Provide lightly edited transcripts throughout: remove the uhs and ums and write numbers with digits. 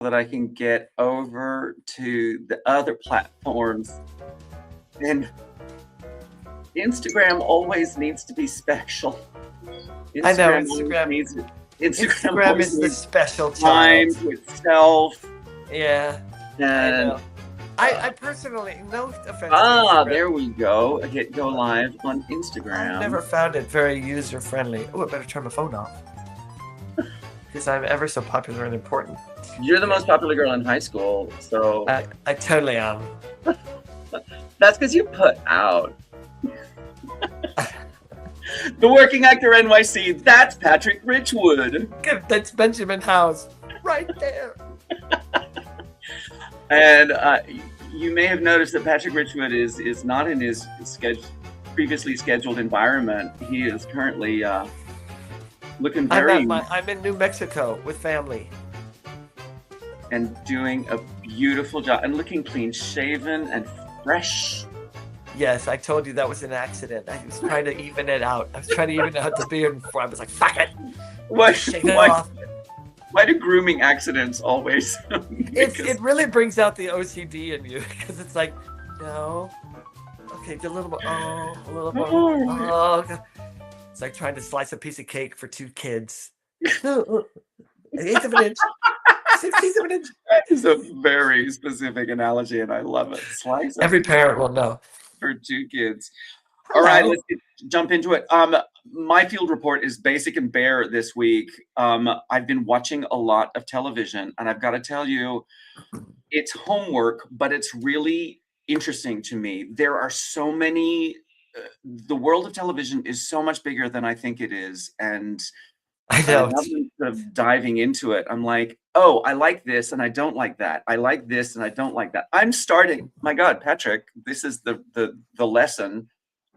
that I can get over to the other platforms. And Instagram always needs to be special. I know Instagram Instagram always is the needs special time child. to itself. Yeah, I And know. I personally, no offense to Instagram, there we go. Hit go live on I've Instagram. never found it very user friendly. Oh, I better turn my phone off because I'm ever so popular and important. You're the most popular girl in high school, so I totally am. that's because you put out. The Working Actor NYC, that's Patrick Richwood. That's Benjamin House right there. And you may have noticed that Patrick Richwood is not in his previously scheduled environment. He is currently looking very... I'm in New Mexico with family. And doing a beautiful job and looking clean shaven and fresh. Yes, I told you that was an accident. I was trying to even it out. I was trying to even out the beard before I was like, fuck it. Why do grooming accidents always? It really brings out the OCD in you because it's like, no. Okay, a little more. Oh, a little more. Oh. It's like trying to slice a piece of cake for two kids. An eighth of an inch. 16th of an inch. That is a very specific analogy, and I love it. Slice Every parent will know. For two kids. All right, let's jump into it. My field report is basic and bare this week. I've been watching a lot of television, and I've got to tell you, it's homework, but it's really interesting to me. There are so many, the world of television is so much bigger than I think it is. And I know. Instead of diving into it, I'm like, oh, I like this and I don't like that. I like this and I don't like that. I'm starting, my God, Patrick, this is the lesson.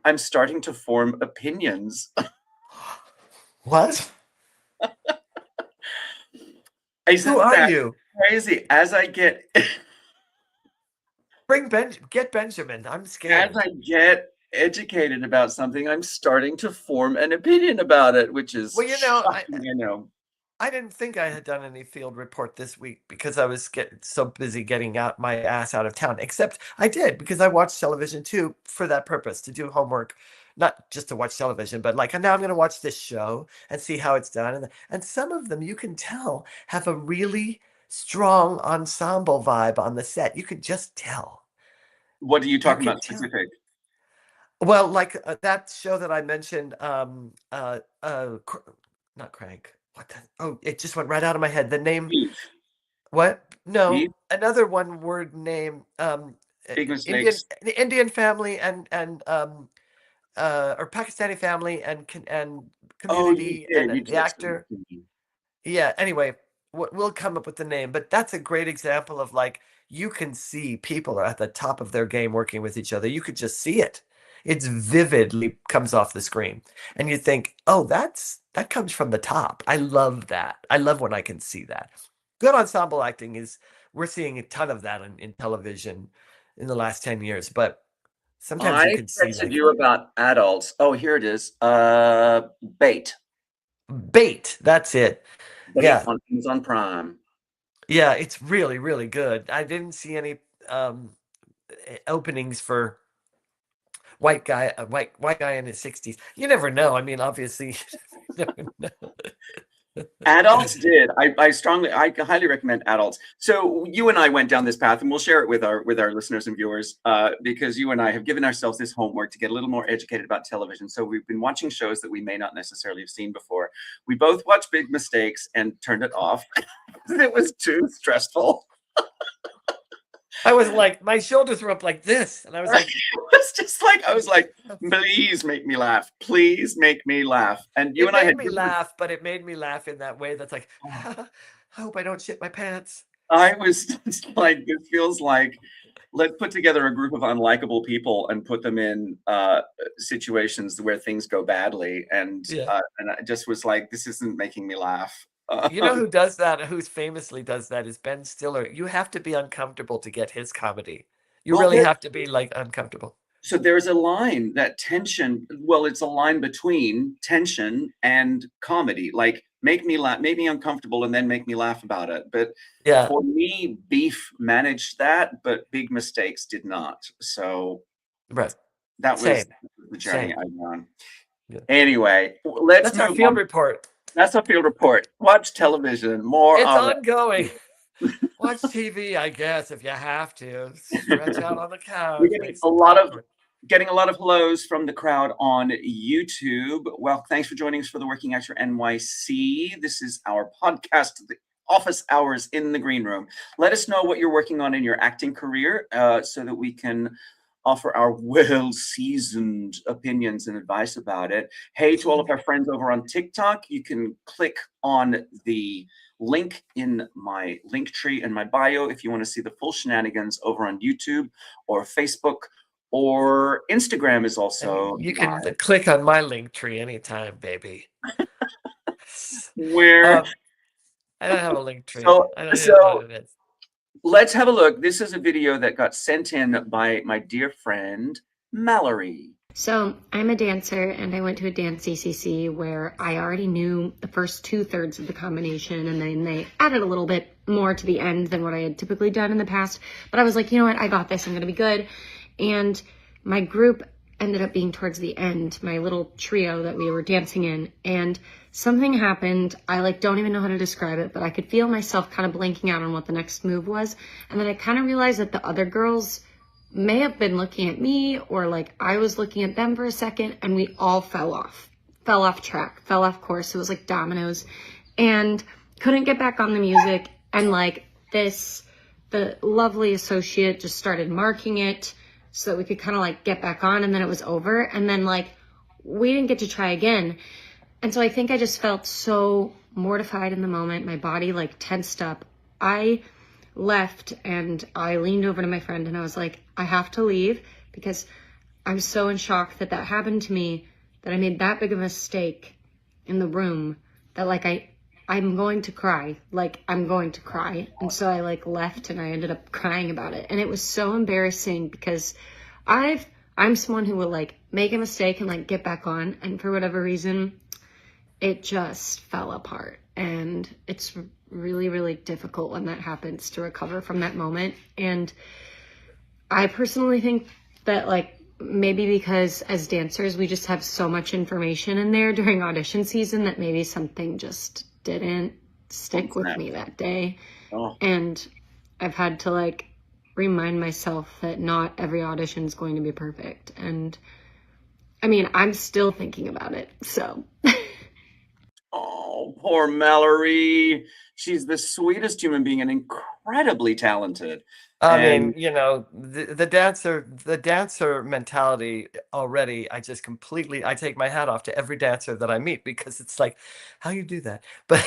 I'm starting to form opinions. What? Who are you? Crazy. As I get get Benjamin. I'm scared. As I get educated about something, I'm starting to form an opinion about it, which is shocking, I didn't think I had done any field report this week because I was so busy getting my ass out of town. Except I did because I watched television too for that purpose, to do homework, not just to watch television, but like, now I'm going to watch this show and see how it's done. And some of them, you can tell, have a really strong ensemble vibe on the set. You could just tell. What are you talking about specific? Well, like that show that I mentioned, not Crank. What the? Oh, it just went right out of my head. The name. What? No, another one-word name. Big mistakes. Indian family and or Pakistani family and community and the actor. Yeah. Anyway, we'll come up with the name, but that's a great example of like you can see people are at the top of their game working with each other. You could just see it. It's vividly comes off the screen, and you think, oh, that comes from the top. I love that. I love when I can see that. Good ensemble acting we're seeing a ton of that in television in the last 10 years, but sometimes you can see. I texted you about adults. Oh, here it is. Bait. That's it. Yeah. On Amazon Prime. Yeah, it's really, really good. I didn't see any openings for white guy in his 60s. You never know. I mean, obviously, you never know. Adults did. I highly recommend Adults. So you and I went down this path, and we'll share it with our listeners and viewers, because you and I have given ourselves this homework to get a little more educated about television. So we've been watching shows that we may not necessarily have seen before. We both watched Big Mistakes and turned it off. It was too stressful. I was like, my shoulders were up like this, and I was like, I was like, please make me laugh. Please make me laugh. And you and I had made me laugh, but it made me laugh in that way that's like, I hope I don't shit my pants. I was just like, it feels like, let's put together a group of unlikable people and put them in situations where things go badly. And I just was like, this isn't making me laugh. You know who does that? Who famously does that is Ben Stiller. You have to be uncomfortable to get his comedy. You really have to be like uncomfortable. So there's a line, that tension. Well, it's a line between tension and comedy. Like, make me laugh, make me uncomfortable, and then make me laugh about it. But Yeah, for me, Beef managed that, but Big Mistakes did not. So right. that was Same, the journey same. I'm on. Yeah. Anyway, let's That's our move field on. report. That's a field report. Watch television, more It's of ongoing. it. Watch TV, I guess, if you have to. Stretch out on the We're couch, getting make a some lot of popcorn. hellos from the crowd on YouTube. Well, thanks for joining us for the Working Actor NYC. This is our podcast, the office hours in the green room. Let us know what you're working on in your acting career, so that we can offer our well-seasoned opinions and advice about it. Hey, to all of our friends over on TikTok, you can click on the link in my link tree in my bio if you want to see the full shenanigans over on YouTube or Facebook, or Instagram is And also you can live. click on my link tree anytime, baby. Where Um, I don't have a link tree. so I don't even know what so it is. let's have a look. This is a video that got sent in by my dear friend Mallory. So I'm a dancer and I went to a dance CCC where I already knew the first 2/3 of the combination, and then they added a little bit more to the end than what I had typically done in the past. But I was like, you know what, I got this, I'm gonna be good. And my group ended up being towards the end, my little trio that we were dancing in, and something happened. I don't even know how to describe it, but I could feel myself kind of blanking out on what the next move was. And then I kind of realized that the other girls may have been looking at me, or I was looking at them for a second, and we all fell off track, fell off course. It was like dominoes, and couldn't get back on the music. And the lovely associate just started marking it so that we could kind of get back on, and then it was over. And then we didn't get to try again. And so I think I just felt so mortified in the moment. My body tensed up. I left and I leaned over to my friend and I was like, I have to leave because I'm so in shock that that happened to me, that I made that big of a mistake in the room, that I'm going to cry. I'm going to cry. And so I left and I ended up crying about it. And it was so embarrassing because I'm someone who will make a mistake and get back on. And for whatever reason, it just fell apart. And it's really, really difficult when that happens to recover from that moment. And I personally think that maybe because as dancers, we just have so much information in there during audition season that maybe something just didn't stick with me that day. Oh. And I've had to remind myself that not every audition is going to be perfect. And I mean, I'm still thinking about it, so. Oh, poor Mallory. She's the sweetest human being and incredibly talented. I And mean, the dancer mentality already, I take my hat off to every dancer that I meet, because it's like, how you do that? But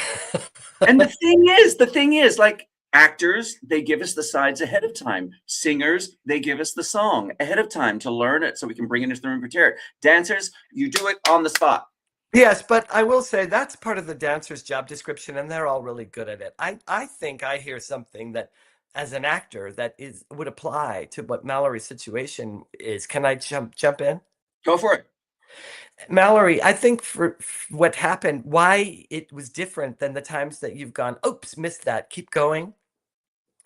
and the thing is, actors, they give us the sides ahead of time. Singers, they give us the song ahead of time to learn it so we can bring it into the room and prepare it. Dancers, you do it on the spot. Yes, but I will say that's part of the dancer's job description, and they're all really good at it. I think I hear something that, as an actor, that would apply to what Mallory's situation is. Can I jump in? Go for it. Mallory, I think for what happened, why it was different than the times that you've gone, oops, missed that, keep going,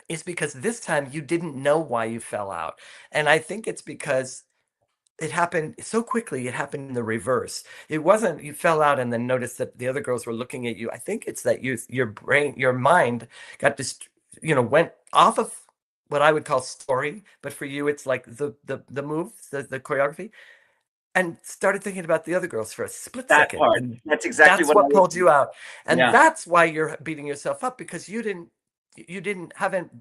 is because this time you didn't know why you fell out. And I think it's because it happened so quickly. It happened in the reverse. It wasn't you fell out and then noticed that the other girls were looking at you. I think it's that your mind got went off of what I would call story, but for you, it's like the moves, the choreography, and started thinking about the other girls for a split That second. part. And That's exactly that's what I what was pulled you out. And Yeah. that's why you're beating yourself up, because haven't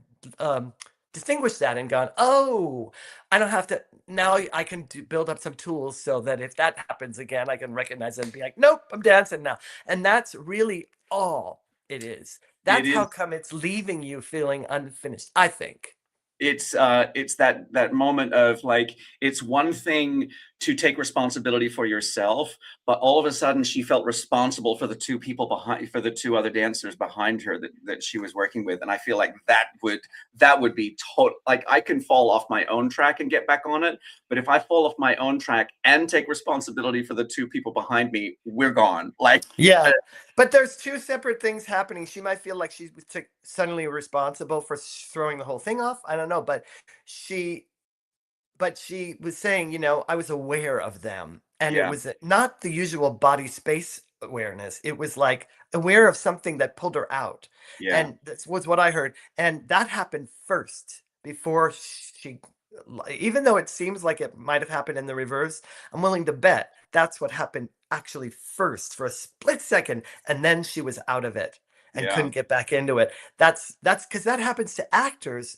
distinguished that and gone, oh, I don't have to, now I can build up some tools so that if that happens again, I can recognize it and be like, nope, I'm dancing now. And that's really all it is. It That's how is. come it's leaving you feeling unfinished, I think. It's that moment of it's one thing to take responsibility for yourself, but all of a sudden she felt responsible for the two people behind, for the two other dancers behind her that she was working with. And I feel like that would be total, like I can fall off my own track and get back on it, but if I fall off my own track and take responsibility for the two people behind me, we're gone. Like, yeah, but there's two separate things happening. She might feel like she's suddenly responsible for throwing the whole thing off. I don't know, but she was saying, I was aware of them, and it yeah, was not the usual body space awareness. It was like aware of something that pulled her out. yeah, And that was what I heard. And that happened first before she, even though it seems like it might have happened in the reverse, I'm willing to bet that's what happened actually first for a split second. And then she was out of it and yeah. couldn't get back into it. That's because that happens to actors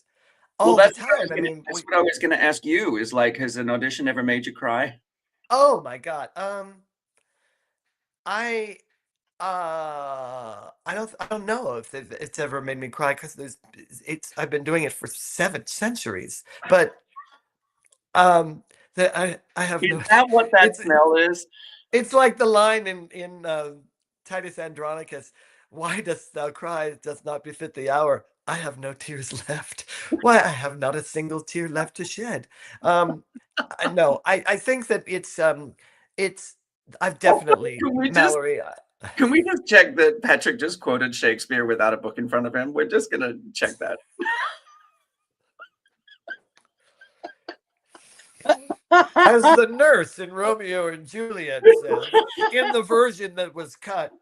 Well, all the that's time. I mean, that's what I was gonna ask you, is like, has an audition ever made you cry? oh my God. I I don't know if it's ever made me cry, because I've been doing it for 7 centuries. But I have Is no. that what that It's smell is? it's like the line in Titus Andronicus, "Why dost thou cry? It does not befit the hour. I have no tears left. Why, I have not a single tear left to shed." Um, no, I think that it's I've definitely, Can we just Mallory. can we just check that Patrick just quoted Shakespeare without a book in front of him? We're just gonna check that. As the nurse in Romeo and Juliet says, in the version that was cut.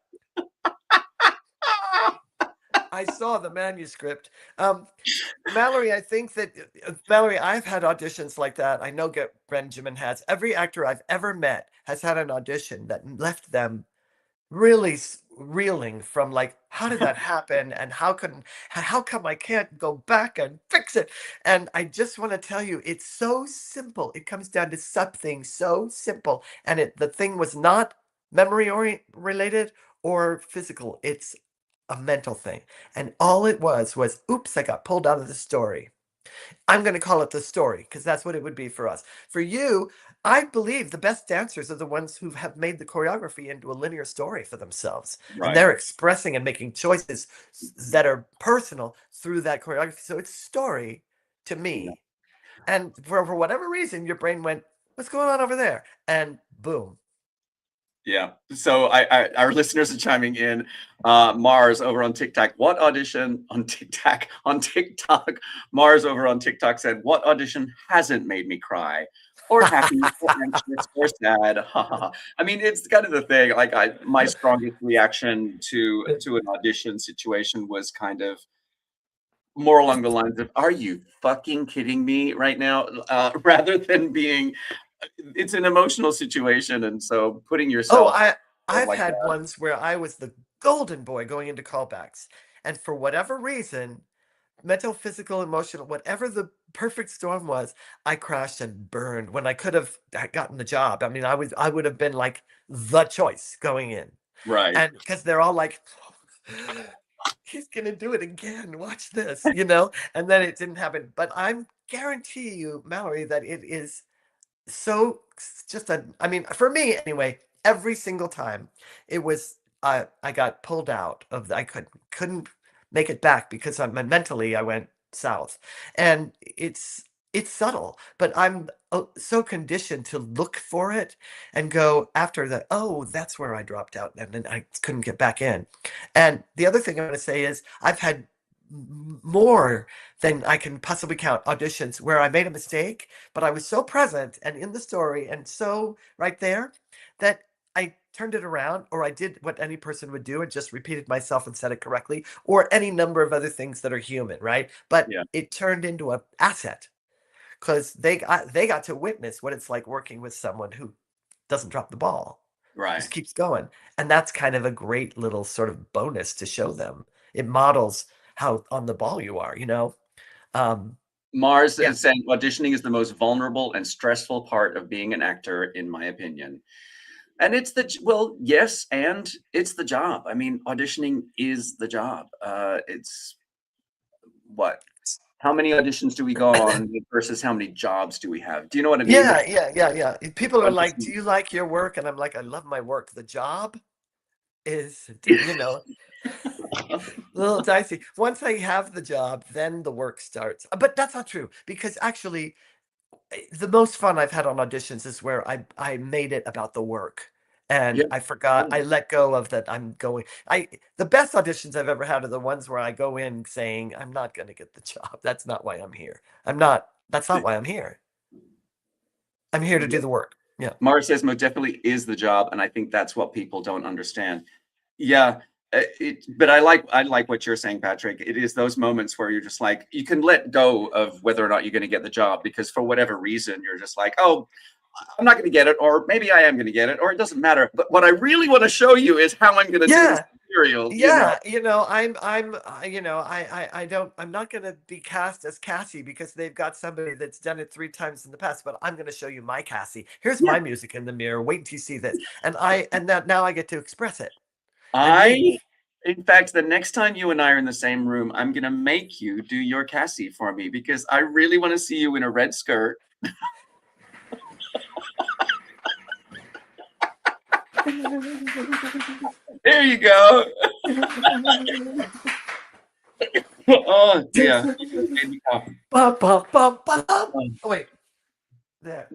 I saw the manuscript. Mallory, I think that Mallory, I've had auditions like that. I know Benjamin has. Every actor I've ever met has had an audition that left them really reeling from, like, how did that happen, and how come I can't go back and fix it? And I just want to tell you, it's so simple. It comes down to something so simple, and the thing was not memory related or physical. It's a mental thing, and all it was oops, I got pulled out of the story. I'm going to call it the story, because that's what it would be for us. For you, I believe the best dancers are the ones who have made the choreography into a linear story for themselves. And Right. they're expressing and making choices that are personal through that choreography. So it's story to me. Yeah. And for whatever reason, your brain went, what's going on over there? And boom. Yeah. So our listeners are chiming in. Mars over on TikTok. What audition on TikTok? Mars over on TikTok said, "What audition hasn't made me cry, or happy, or anxious, or sad?" I mean, it's kind of the thing. Like, my strongest reaction to an audition situation was kind of more along the lines of, "Are you fucking kidding me right now?" Rather than being, it's an emotional situation, and so putting yourself I've like had that. ones where I was the golden boy going into callbacks. And for whatever reason, mental, physical, emotional, whatever the perfect storm was, I crashed and burned when I could have gotten the job. I mean, I would have been like the choice going in. Right. And because they're all like, he's gonna do it again. Watch this, and then it didn't happen. But I'm guarantee you, Mallory, that it is so just I mean, for me anyway, every single time it was, I got pulled out of I couldn't make it back, because mentally I went south. And it's subtle, but I'm so conditioned to look for it and go after that. Oh, that's where I dropped out, and then I couldn't get back in. And the other thing I'm going to say is, I've had more than I can possibly count auditions where I made a mistake, but I was so present and in the story and so right there that I turned it around, or I did what any person would do and just repeated myself and said it correctly, or any number of other things that are human, right? But Yeah. it turned into an asset, because they got to witness what it's like working with someone who doesn't drop the ball, Right. just keeps going. And that's kind of a great little sort of bonus to show them. It models how on the ball you are, Mars Yeah. is saying auditioning is the most vulnerable and stressful part of being an actor, in my opinion. And it's yes, and it's the job. I mean, auditioning is the job. It's what, how many auditions do we go on versus how many jobs do we have? Do you know what I mean? Yeah. People are like, do you like your work? And I'm like, I love my work. The job is, a little dicey. Once I have the job, then the work starts. But that's not true, because actually the most fun I've had on auditions is where I made it about the work. And Yeah. I forgot, I let go of that. The best auditions I've ever had are the ones where I go in saying, I'm not going to get the job. That's not why I'm here. That's not why I'm here. I'm here to do the work. Yeah. Mara says most definitely is the job, and I think that's what people don't understand. Yeah, but I like what you're saying, Patrick. It is those moments where you're just like, you can let go of whether or not you're going to get the job, because for whatever reason you're just like, oh, I'm not going to get it, or maybe I am going to get it, or it doesn't matter. But what I really want to show you is how I'm going to do this material. Yeah, I'm not going to be cast as Cassie because they've got somebody that's done it 3 times in the past, but I'm going to show you my Cassie. Here's my music in the mirror. Wait until you see this. And now I get to express it. In fact, the next time you and I are in the same room, I'm going to make you do your Cassie for me, because I really want to see you in a red skirt. There you go. Oh, yeah. Oh, wait. There.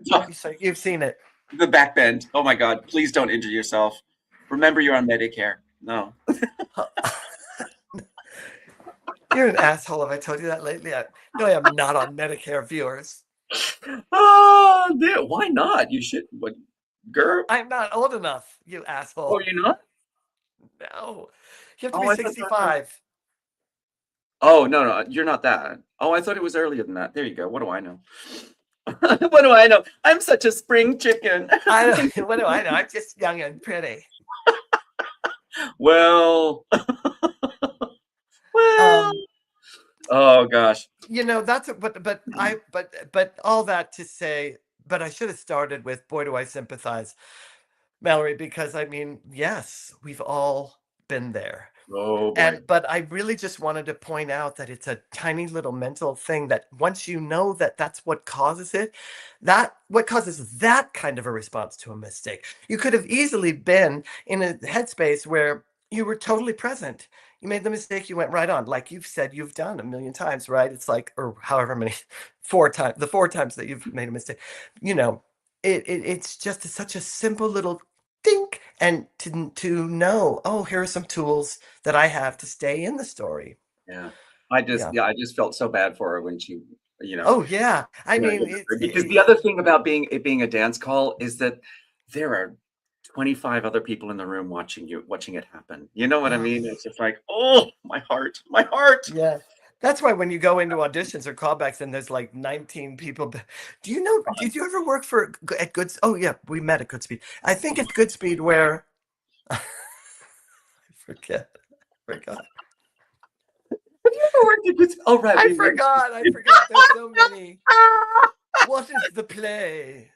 You've seen it. The back bend. Oh my God. Please don't injure yourself. Remember, you're on Medicare. No. You're an asshole. Have I told you that lately? No, I am not on Medicare, viewers. Oh, why not? You should. What, girl? I'm not old enough, you asshole. Oh, you're not? No. You have to be 65. Oh, no, you're not that. Oh, I thought it was earlier than that. There you go. What do I know? What do I know? I'm such a spring chicken. What do I know? I'm just young and pretty. Well, oh gosh. That's but all that to say, but I should have started with, boy, do I sympathize, Mallory, because I mean, yes, we've all been there. Oh boy. But I really just wanted to point out that it's a tiny little mental thing that once you know that that's what causes it, what causes that kind of a response to a mistake. You could have easily been in a headspace where you were totally present. You made the mistake, you went right on, like you've said you've done a million times, right? It's like, or however many, 4 times, the 4 times that you've made a mistake. It's just such a simple little think, and to know, oh, here are some tools that I have to stay in the story. Yeah. I just felt so bad for her when she, Oh yeah. I mean, because the other thing about being a dance call is that there are 25 other people in the room watching it happen. You know what I mean? It's just like, oh, my heart. Yeah. That's why when you go into auditions or callbacks and there's like 19 people, did you ever work at Goodspeed? Oh yeah, we met at Goodspeed. I think at Goodspeed where I forgot. Have you ever worked at Goodspeed? Oh right. I forgot. There's so many. What is the play?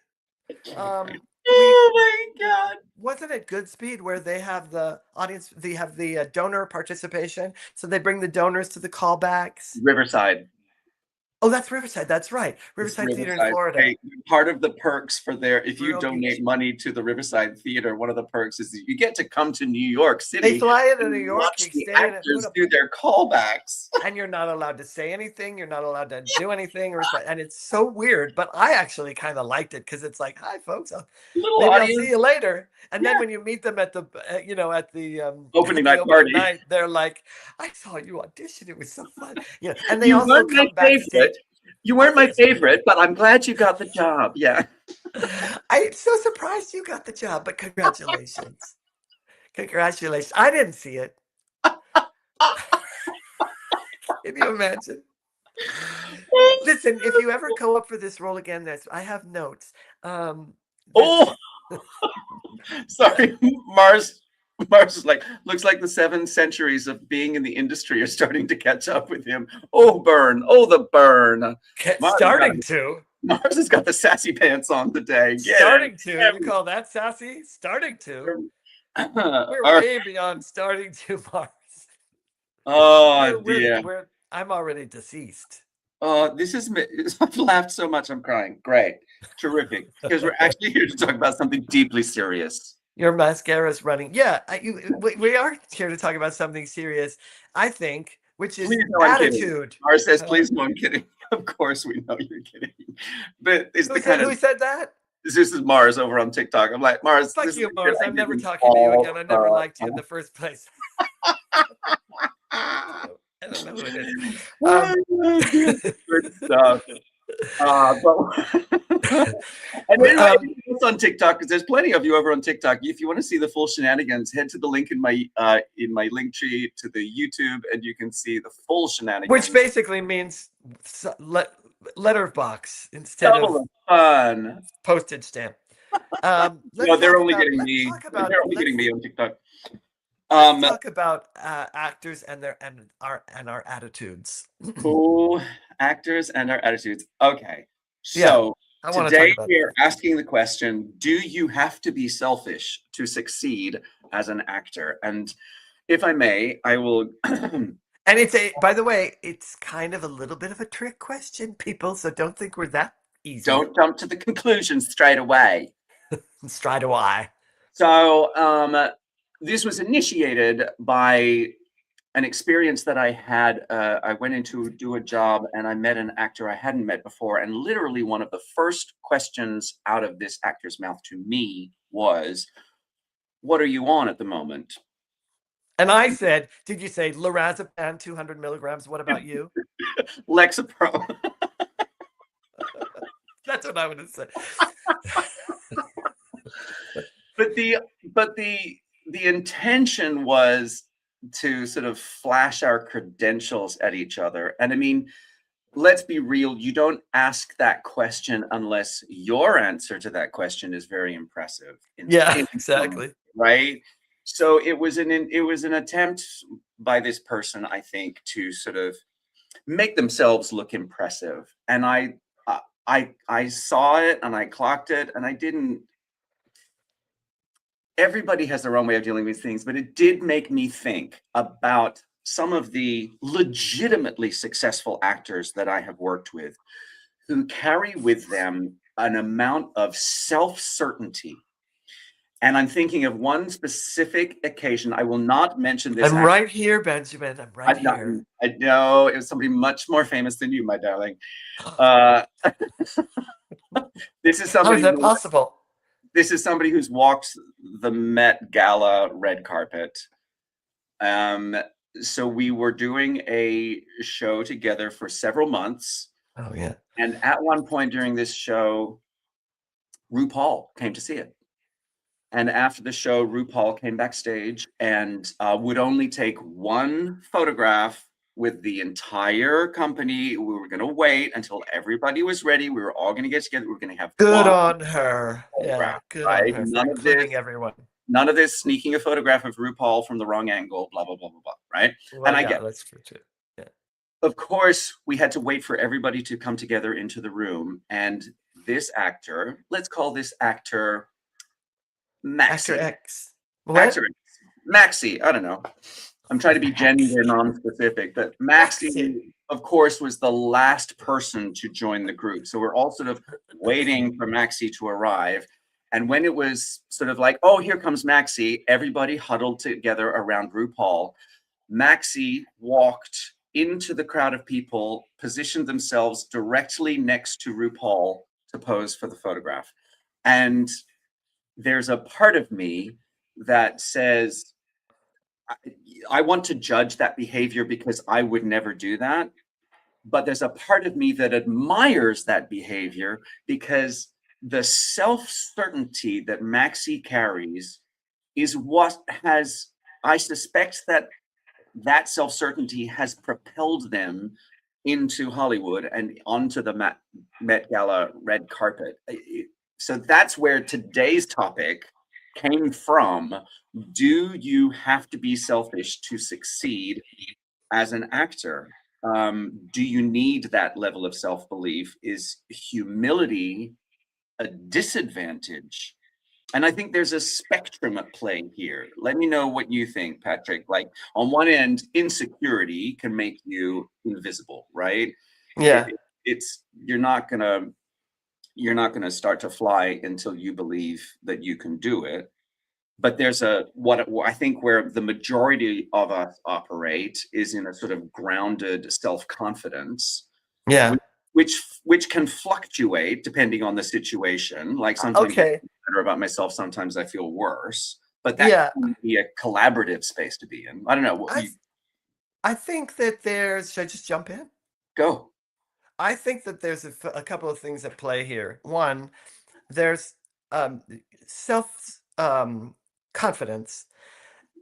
Oh my God. Wasn't it Goodspeed where they have the audience, they have the donor participation, so they bring the donors to the callbacks? Riverside. Oh, that's Riverside. That's right. Riverside Theater in Florida. Hey, part of the perks for if you donate money to the Riverside Theater, one of the perks is that you get to come to New York City. They fly into New York. Watch the actors do their callbacks. And you're not allowed to say anything. You're not allowed to do anything. And it's so weird. But I actually kind of liked it because it's like, hi, folks. Maybe I'll see you later. And then when you meet them at the, at the opening night party, they're like, I saw you audition. It was so fun. And they also come backstage. You weren't my favorite, but I'm glad you got the job. Yeah. I'm so surprised you got the job, but congratulations. Congratulations. I didn't see it. Can you imagine? Listen, if you ever go up for this role again, I have notes. Sorry, Mars is like, looks like the 7 centuries of being in the industry are starting to catch up with him. Oh, burn. Oh, the burn. Mars has got the sassy pants on today. Starting to. You call that sassy? Starting to. We're way beyond starting to, Mars. Oh, dear. I'm already deceased. This is, I've laughed so much, I'm crying. Great. Terrific. Because we're actually here to talk about something deeply serious. Your mascara's running. Yeah, we are here to talk about something serious, I think, which is Please, no, I'm kidding. attitude. Mars says, please, no, I'm kidding. Of course we know you're kidding. But it's the kind of, Who said that? this is Mars over on TikTok. I'm like, Mars, Fuck this you, is Mars. I I'm never didn't talking to you fall, again. I never liked you in the first place. Ah. I don't know who it is. Good stuff. And anyway, it's on TikTok, because there's plenty of you over on TikTok. If you want to see the full shenanigans, head to the link in my link tree to the YouTube, and you can see the full shenanigans. Which basically means letterbox instead Double of fun postage stamp. No, they're only getting me. They're only getting me on TikTok. Let's talk about actors and our attitudes. Cool actors and our attitudes. Okay, so today we're asking the question: do you have to be selfish to succeed as an actor? And if I may, I will. And it's by the way, it's kind of a little bit of a trick question, people. So don't think we're that easy. Don't jump to the conclusions straight away. Straight away. So this was initiated by an experience that I had. I went in to do a job, and I met an actor I hadn't met before. And literally one of the first questions out of this actor's mouth to me was, "What are you on at the moment?" And I said, "Did you say lorazepam 200 milligrams? What about you?" Lexapro. That's what I would have said. But the intention was to sort of flash our credentials at each other. And I mean, let's be real, you don't ask that question unless your answer to that question is very impressive. Exactly. Right? So it was an attempt by this person, I think, to sort of make themselves look impressive. And I saw it and I clocked it, and I didn't. Everybody has their own way of dealing with things, but it did make me think about some of the legitimately successful actors that I have worked with, who carry with them an amount of self-certainty. And I'm thinking of one specific occasion. I will not mention this. I'm right here, Benjamin. I'm right here. I know it was somebody much more famous than you, my darling. This is somebody. How is that possible? This is somebody who's walked the Met Gala red carpet. So we were doing a show together for several months. Oh yeah. And at one point during this show, RuPaul came to see it. And after the show, RuPaul came backstage and would only take one photograph with the entire company. We were going to wait until everybody was ready. We were all going to get together. We were going to have good on her. Yeah, good right? on her. None of this, everyone. None of this sneaking a photograph of RuPaul from the wrong angle, blah, blah, blah, blah, blah, right? Well, and I get that's true too. Yeah. Of course, we had to wait for everybody to come together into the room. And this actor, let's call this actor Maxi. Actor X. What? Actor X. Maxi, I don't know. I'm trying to be gender non-specific, but Maxi, of course, was the last person to join the group. So we're all sort of waiting for Maxi to arrive. And when it was sort of like, oh, here comes Maxi, everybody huddled together around RuPaul. Maxi walked into the crowd of people, positioned themselves directly next to RuPaul to pose for the photograph. And there's a part of me that says, I want to judge that behavior because I would never do that. But there's a part of me that admires that behavior because the self-certainty that Maxi carries is what has, I suspect that self-certainty has propelled them into Hollywood and onto the Met Gala red carpet. So that's where today's topic came from. Do you have to be selfish to succeed as an actor? Do you need that level of self-belief? Is humility a disadvantage? And I think there's a spectrum at play here. Let me know what you think, Patrick. Like, on one end, insecurity can make you invisible, right? Yeah. It's you're not gonna start to fly until you believe that you can do it. But there's what I think where the majority of us operate is in a sort of grounded self-confidence, Yeah. which can fluctuate depending on the situation. Like sometimes I Okay. feel better about myself, sometimes I feel worse. But that Yeah. can be a collaborative space to be in. I don't know what I you I think that should I just jump in? go. I think that there's a couple of things at play here. One, there's um, self confidence,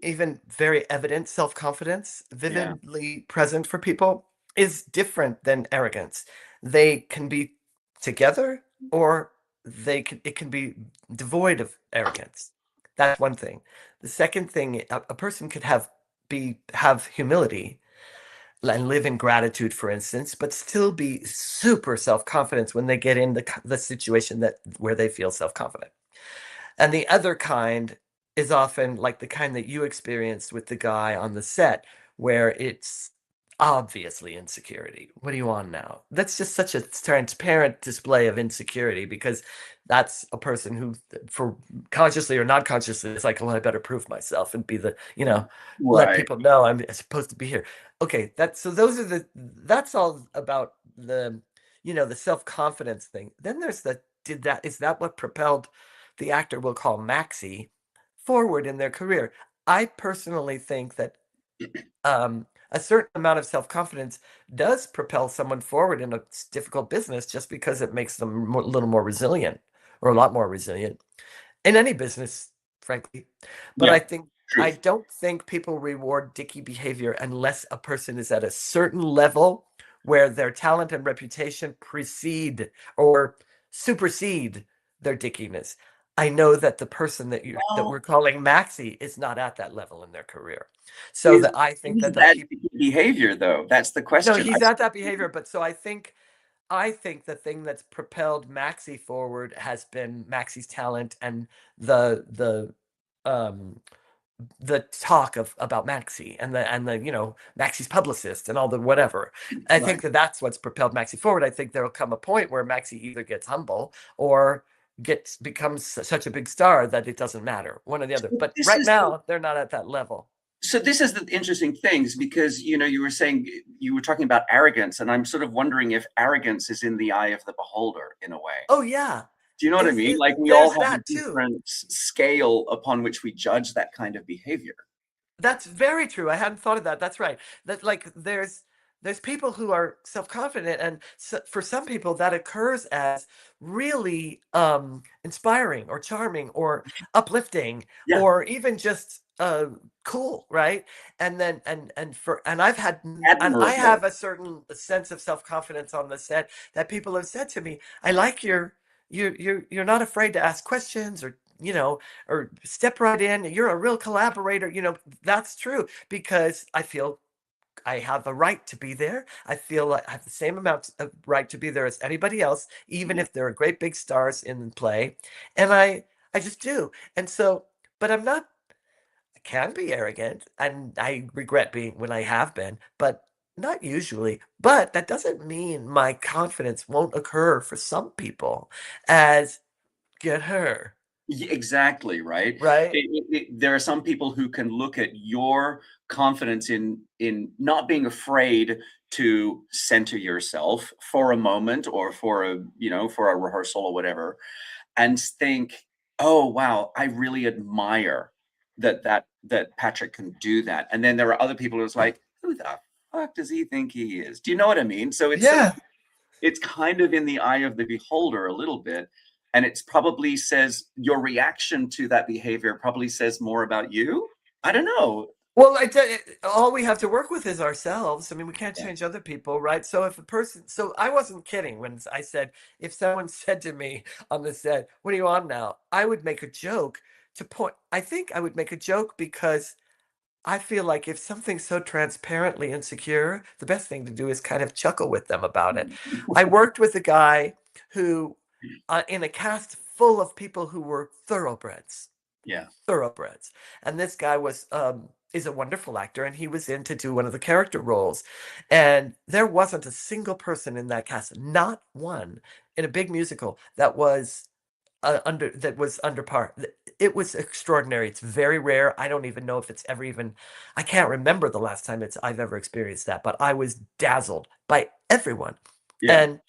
even very evident self confidence, Yeah. vividly present for people, is different than arrogance. They can be together, or it can be devoid of arrogance. That's one thing. The second thing, a person could have humility and live in gratitude, for instance, but still be super self-confident when they get in the situation where they feel self-confident. And the other kind is often like the kind that you experienced with the guy on the set, where it's obviously insecurity. What do you want now? That's just such a transparent display of insecurity, because that's a person who, for consciously or not consciously, is like, well, I better prove myself and be let Right. people know I'm supposed to be here. Okay, that's all about the self-confidence thing. Then there's is that what propelled the actor we'll call Maxie forward in their career? I personally think that a certain amount of self-confidence does propel someone forward in a difficult business, just because it makes them a little more resilient, or a lot more resilient in any business, frankly. But Yeah. I Truth. don't think people reward dicky behavior unless a person is at a certain level where their talent and reputation precede or supersede their dickiness. I know that the person that we're Well, calling Maxie is not at that level in their career. So is that I think is that the that people behavior though? That's the no, question. he's at that behavior, but so I think the thing that's propelled Maxie forward has been Maxie's talent, and the um the talk about Maxie, and the Maxie's publicist and all the whatever. I Right. think that that's what's propelled Maxie forward. I think there'll come a point where Maxie either gets humble or becomes such a big star that it doesn't matter, one or the other. But This right is now they're not at that level. so this is the interesting things because you were saying you were talking about arrogance, and I'm sort of wondering if arrogance is in the eye of the beholder in a way. Oh yeah, Do you know what I mean? Like we all there's have a that too. different scale upon which we judge that kind of behavior. That's very true. I hadn't thought of that. That's right. That, like, there's people who are self-confident, and for some people that occurs as really inspiring or charming or uplifting, Yeah, or even just cool, right? And I admirable. have a certain sense of self-confidence on the set, that people have said to me, I like you're not afraid to ask questions, or step right in. You're a real collaborator. That's true, because I feel I have a right to be there. I feel like I have the same amount of right to be there as anybody else, even Yeah. if there are great big stars in the play. And I just do. And so, but I can be arrogant, and I regret being when I have been, but not usually. But that doesn't mean my confidence won't occur for some people, as get her, Exactly, right? right? There are some people who can look at your confidence in not being afraid to center yourself for a moment or for for a rehearsal or whatever, and think, "Oh, wow, I really admire that Patrick can do that." And then there are other people who's like, "Who the fuck does he think he is?" Do you know what I mean? So Yeah. it's kind of in the eye of the beholder a little bit, and it's probably says your reaction to that behavior probably says more about you. I don't know. Well, all we have to work with is ourselves. I mean, we can't Yeah. change other people, right? So if a person, so I wasn't kidding when I said, if someone said to me on the set, "What are you on now?" I would make a joke to point. I think I would make a joke because I feel like if something's so transparently insecure, the best thing to do is kind of chuckle with them about it. I worked with a guy who, in a cast full of people who were thoroughbreds, Yeah. thoroughbreds. And this guy was is a wonderful actor, and he was in to do one of the character roles. And there wasn't a single person in that cast, not one, in a big musical that was under par. It was extraordinary. It's very rare. I don't even know if it's ever even. I can't remember the last time I've ever experienced that. But I was dazzled by everyone. Yeah. And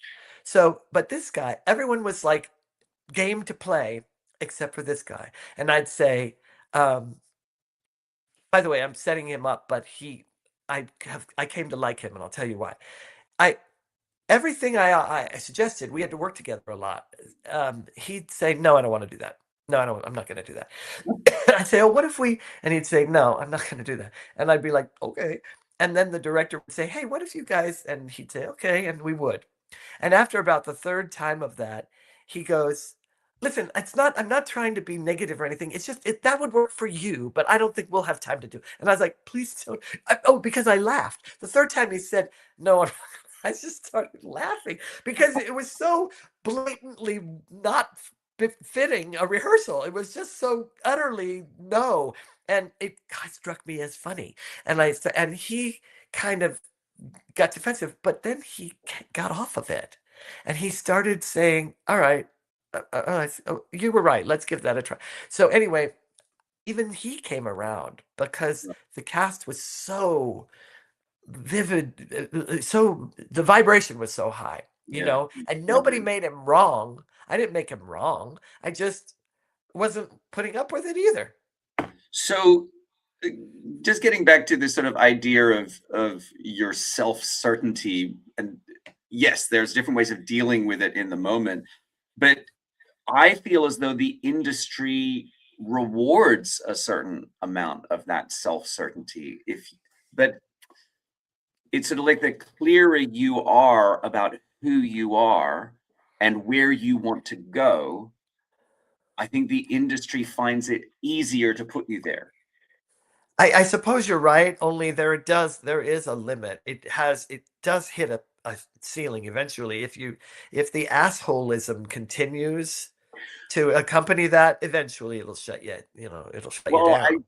so, but this guy, everyone was like game to play except for this guy. And I'd say, by the way, I'm setting him up, but I came to like him, and I'll tell you why. I Everything I suggested, we had to work together a lot. He'd say, "No, I don't want to do that. No, I don't. I'm not going to do that." I'd say, "Oh, what if we?" And he'd say, "No, I'm not going to do that." And I'd be like, "Okay." And then the director would say, "Hey, what if you guys?" And he'd say, "Okay," and we would. And after about the third time of that, he goes, "Listen, I'm not trying to be negative or anything. It's just that would work for you, but I don't think we'll have time to do." And I was like, "Please don't." Because I laughed. The third time he said, "No," I just started laughing because it was so blatantly not fitting a rehearsal. It was just so utterly no. And it struck me as funny. And he kind of got defensive, but then he got off of it, and he started saying, "All right, you were right. Let's give that a try." So anyway, even he came around because the cast was so vivid, so the vibration was so high, Yeah. and nobody made him wrong. I didn't make him wrong. I just wasn't putting up with it either. So just getting back to this sort of idea of your self-certainty, and yes, there's different ways of dealing with it in the moment, but I feel as though the industry rewards a certain amount of that self-certainty. But it's sort of like the clearer you are about who you are and where you want to go, I think the industry finds it easier to put you there. I suppose you're right, only there is a limit. It does hit a ceiling eventually. If the assholism continues to accompany that, eventually it'll shut you Well, down.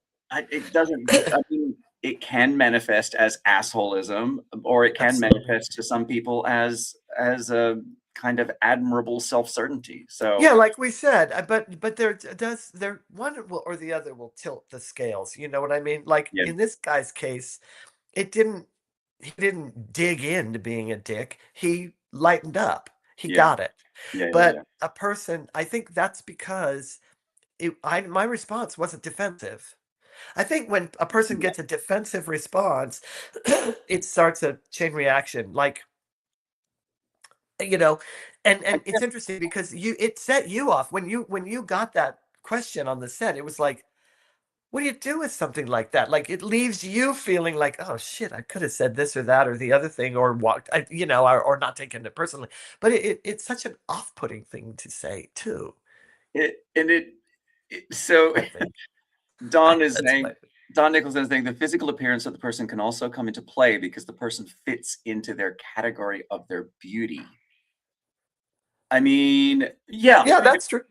it doesn't. I mean, it can manifest as assholism, or it can Absolutely. manifest to some people as a kind of admirable self-certainty. So Yeah, like we said, but there one will or the other will tilt the scales. You know what I mean? Like yeah, in this guy's case, it didn't he didn't dig into being a dick. He lightened up. He yeah, got it. yeah. But a person, I think that's because my response wasn't defensive. I think when a person Yeah. gets a defensive response, it starts a chain reaction. Like, you know, I and it's interesting because it set you off when you got that question on the set. It was like, what do you do with something like that? Like it leaves you feeling like, oh shit, I could have said this or that or the other thing or walked, or not taken it personally. But it's such an off-putting thing to say too. It and so I think Don is that's saying my Don Nicholson is saying the physical appearance of the person can also come into play because the person fits into their category of their beauty. I mean, yeah, yeah, that's true.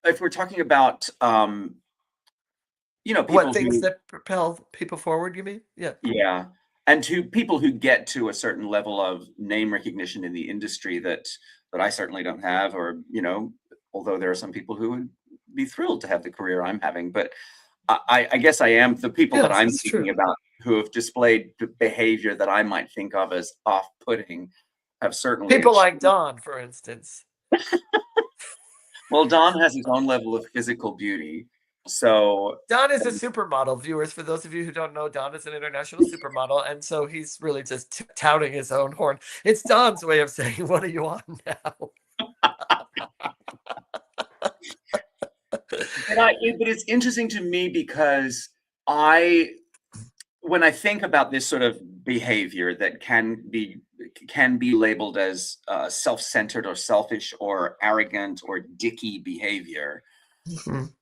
if we're talking about What people things who, that propel people forward? You mean? Yeah. yeah, and to people who get to a certain level of name recognition in the industry that I certainly don't have, or although there are some people who would be thrilled to have the career I'm having, but I guess I am the people that Yes, I'm that's thinking true. about who have displayed behavior that I might think of as off-putting have certainly People like achieved. Don, for instance. Well, Don has his own level of physical beauty, so Don is a supermodel, viewers. For those of you who don't know, Don is an international supermodel, and so he's really just touting his own horn. It's Don's way of saying, "What are you on now?" but it's interesting to me because I when I think about this sort of behavior that can be labeled as self-centered or selfish or arrogant or dicky behavior, Mhm.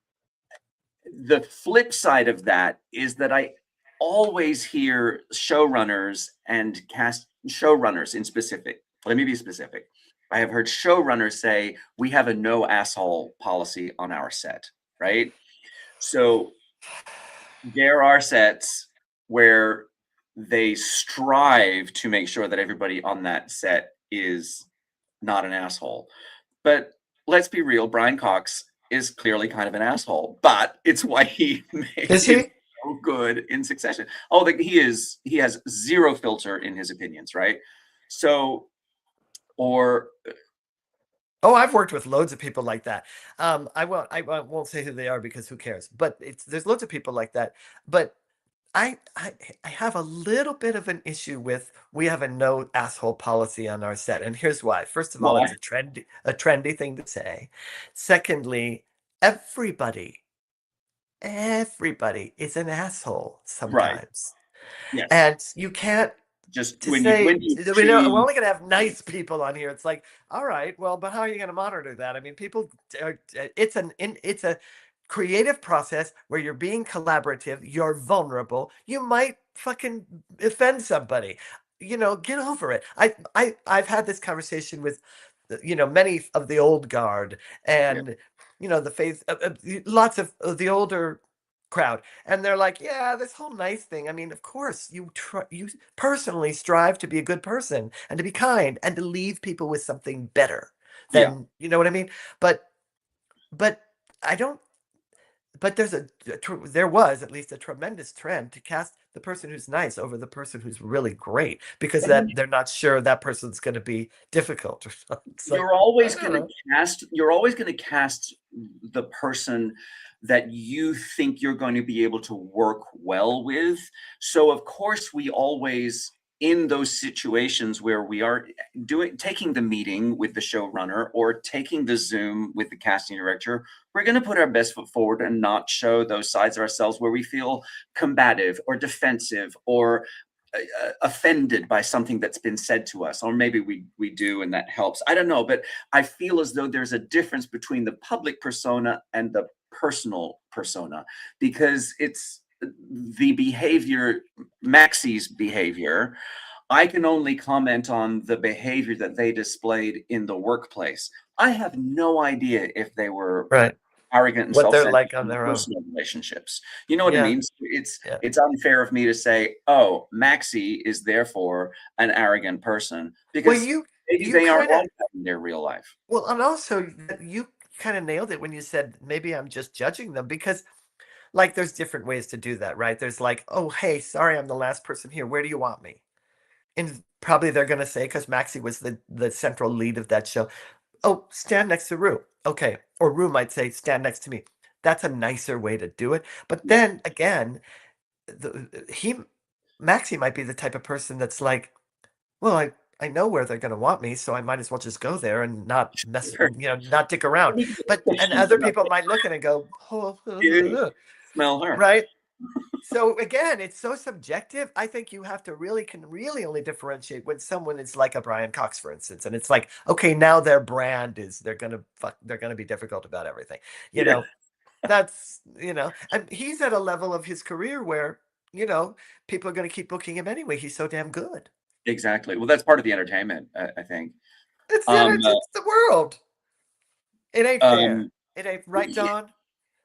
the flip side of that is that I always hear showrunners and cast showrunners in specific. Let me be specific. I have heard showrunners say, we have a no asshole policy on our set, right? So there are sets where they strive to make sure that everybody on that set is not an asshole. But let's be real, Brian Cox is clearly kind of an asshole, but it's why he Is he? so good in Succession. Oh, he has zero filter in his opinions, right? So, or Oh, I've worked with loads of people like that. I won't say who they are because who cares? But there's loads of people like that. But I have a little bit of an issue with we have a no asshole policy on our set, and here's why. First of all, it's a trendy thing to say. Secondly, everybody is an asshole sometimes, yes, and you can't just to when say you we're only going to have nice people on here. It's like, all right, well, but how are you going to monitor that? I mean, people it's a creative process where you're being collaborative, you're vulnerable, you might fucking offend somebody, get over it. I've had this conversation with many of the old guard, and the faith, lots of the older crowd, and they're like, yeah, this whole nice thing, I mean, of course you personally strive to be a good person and to be kind and to leave people with something better than, you know what I mean? But I don't, but there was at least a tremendous trend to cast the person who's nice over the person who's really great, because that they're not sure that person's going to be difficult or something. You're always going to cast the person that you think you're going to be able to work well with. So of course we always, in those situations where we are taking the meeting with the showrunner or taking the Zoom with the casting director, we're going to put our best foot forward and not show those sides of ourselves where we feel combative or defensive or offended by something that's been said to us, or maybe we do, and that helps. I don't know, but I feel as though there's a difference between the public persona and the personal persona, because it's the behavior, Maxie's behavior. I can only comment on the behavior that they displayed in the workplace. I have no idea if they were arrogant and what they're self-centered like on in their own personal relationships. You know what I mean? So it's unfair of me to say, oh, Maxie is therefore an arrogant person, because maybe they aren't like that in their real life. Well, and also you kind of nailed it when you said maybe I'm just judging them, because like there's different ways to do that, right? There's like, oh, hey, sorry, I'm the last person here. Where do you want me? And probably they're going to say, because Maxie was the central lead of that show, oh, stand next to Rue. Okay. Or Rue might say, stand next to me. That's a nicer way to do it. But then again, Maxie might be the type of person that's like, well, I know where they're going to want me, so I might as well just go there and not not dick around. But and other people might look at it and go, oh, smell her, right? So again, it's so subjective. I think you have to can really only differentiate when someone is like a Brian Cox, for instance, and it's like, okay, now their brand is they're gonna be difficult about everything. You know, that's and he's at a level of his career where people are going to keep booking him anyway. He's so damn good. Exactly. Well, that's part of the entertainment, I think. It's the world. It ain't fair. It ain't right, Don.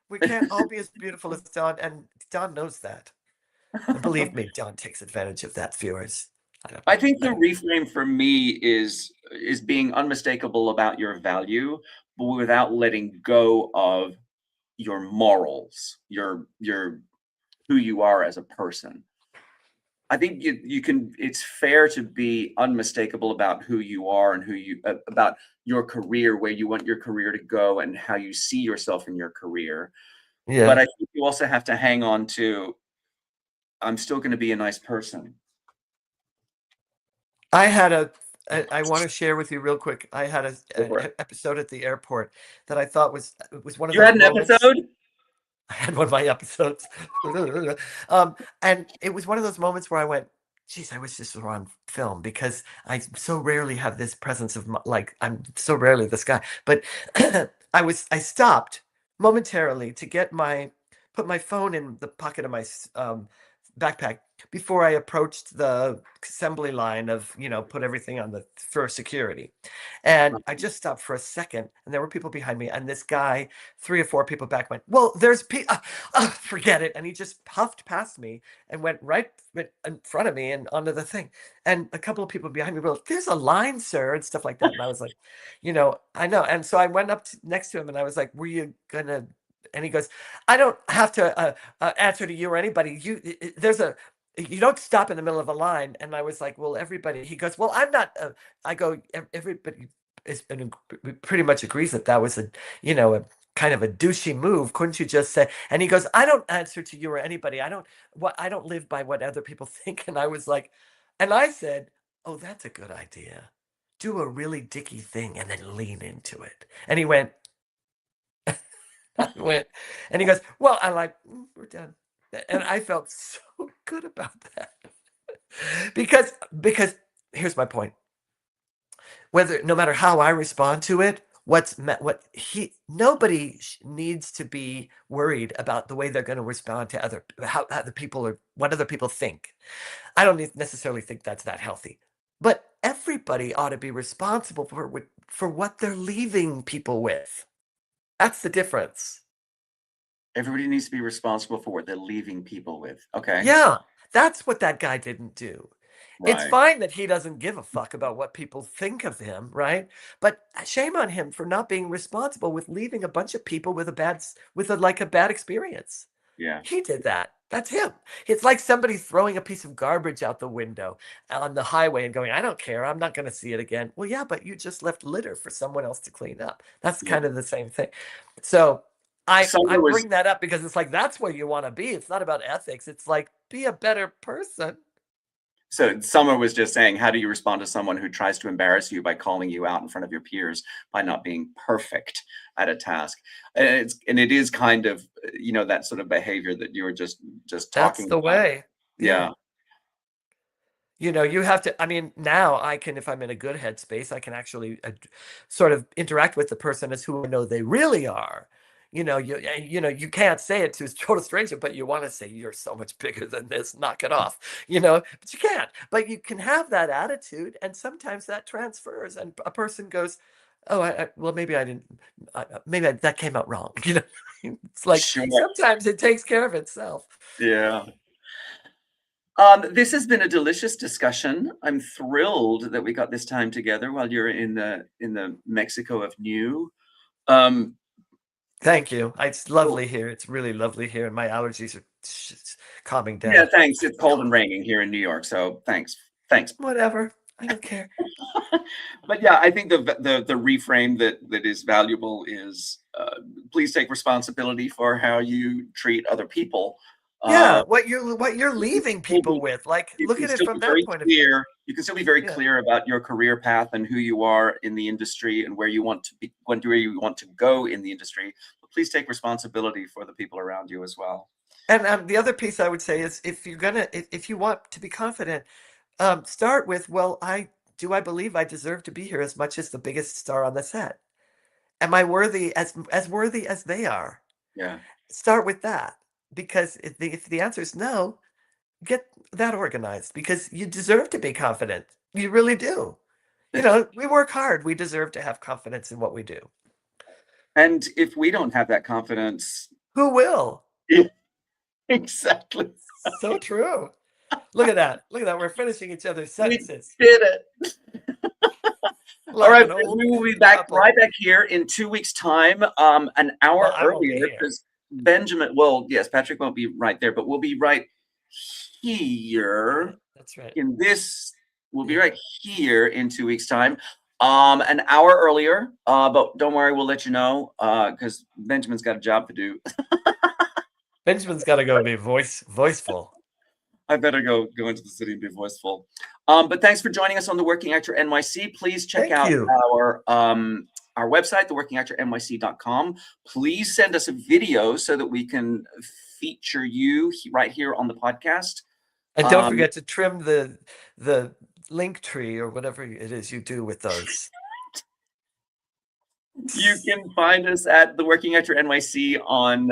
We can't all be as beautiful as Don, and Don knows that. And believe me, Don takes advantage of that, viewers. I think the reframe for me is being unmistakable about your value, but without letting go of your morals, your who you are as a person. I think you can. It's fair to be unmistakable about who you are and about your career, where you want your career to go, and how you see yourself in your career. Yeah. But I think you also have to hang on to, I'm still going to be a nice person. I want to share with you real quick. I had an episode at the airport that I thought was one of those moments. You had an episode? I had one of my episodes. And it was one of those moments where I went, geez, I wish this were on film, because I so rarely have this presence of I'm so rarely this guy. But I stopped momentarily to put my phone in the pocket of my backpack before I approached the assembly line of, put everything on for security. And I just stopped for a second, and there were people behind me, and this guy, 3 or 4 people back, went, "Well, there's forget it." And he just puffed past me and went right in front of me and onto the thing. And a couple of people behind me were like, "There's a line, sir," and stuff like that. And I was like, I know. And so I went up next to him, and I was like, "Were you gonna?" And he goes, "I don't have to answer to you or anybody. You don't stop in the middle of a line." And I was like, "Well, everybody." He goes, "Well, I'm not." I go, Everybody pretty much agrees that was a kind of a douchey move. Couldn't you just say?" And he goes, "I don't answer to you or anybody. I don't live by what other people think." And I was like, and I said, "Oh, that's a good idea. Do a really dicky thing and then lean into it." And he went. I went, and he goes, "Well," I'm like, "We're done." And I felt so good about that. because here's my point. No matter how I respond to it, nobody needs to be worried about the way they're going to respond to how other people or what other people think. I don't necessarily think that's that healthy, but everybody ought to be responsible for what they're leaving people with. That's the difference. Everybody needs to be responsible for what they're leaving people with. Okay. Yeah, that's what that guy didn't do. It's Right. fine that he doesn't give a fuck about what people think of him, right? But shame on him for not being responsible with leaving a bunch of people with a bad experience. Yeah. He did that. That's him. It's like somebody throwing a piece of garbage out the window on the highway and going, "I don't care. I'm not going to see it again." Well, yeah, but you just left litter for someone else to clean up. That's Yeah. kind of the same thing. So I Summer was bring that up because it's like, that's where you want to be. It's not about ethics. It's like, be a better person. so Summer was just saying, how do you respond to someone who tries to embarrass you by calling you out in front of your peers by not being perfect at a task? And it is kind of, that sort of behavior that you were just That's talking the about. way. Yeah. You have to, I mean, now I can, if I'm in a good headspace, I can actually sort of interact with the person as who I know they really are. You can't say it to a total stranger, but you want to say, "You're so much bigger than this, knock it off," but you can't. But you can have that attitude, and sometimes that transfers, and a person goes, "Oh, well, maybe I didn't, that came out wrong." It's like, Sure. sometimes it takes care of itself. Yeah. This has been a delicious discussion. I'm thrilled that we got this time together while you're in the Mexico of New. Thank you. It's lovely here. It's really lovely here, and my allergies are calming down. Yeah, thanks. It's cold and raining here in New York, so thanks. Whatever. I don't care. But yeah, I think the reframe that is valuable is please take responsibility for how you treat other people. Yeah, what you're leaving people with. Like, You look can at it still from be that very point of view. clear. You can still be very Yeah. clear about your career path and who you are in the industry and where you want to be, where you want to go in the industry. But please take responsibility for the people around you as well. And the other piece I would say is, if you want to be confident, start with, well, I believe I deserve to be here as much as the biggest star on the set? Am I worthy as worthy as they are? Yeah. Start with that, because if the answer is no, get that organized, because you deserve to be confident. You really do. We work hard. We deserve to have confidence in what we do. And if we don't have that confidence, Who will? exactly. So true. Look at that. Look at that. We're finishing each other's sentences. We did it. Like all right, an old we will be back couple. right back here in 2 weeks' time, an hour Well, I won't be earlier, here. because Benjamin. Well, yes, Patrick won't be right there, but we'll be right here. That's right. We'll be right here in 2 weeks' time, an hour earlier. But don't worry, we'll let you know, because Benjamin's got a job to do. Benjamin's got to go be voiceful. I better go into the city and be voiceful. But thanks for joining us on the Working Actor NYC. Please check out our website, theworkingactornyc.com. Please send us a video so that we can feature you right here on the podcast. And don't forget to trim the link tree or whatever it is you do with those. You can find us at the Working Actor NYC on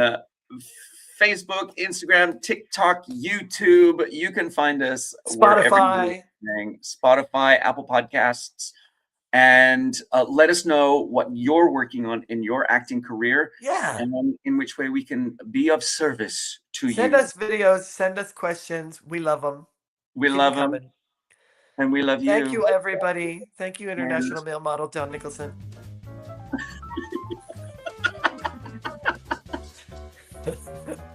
Facebook, Instagram, TikTok, YouTube. You can find us Spotify, Spotify, Apple Podcasts, and let us know what you're working on in your acting career. Yeah. And in which way we can be of service to you. Send us videos, send us questions. We love them. We love them. And we love you. Thank you, everybody. Thank you, International Male Model Don Nicholson.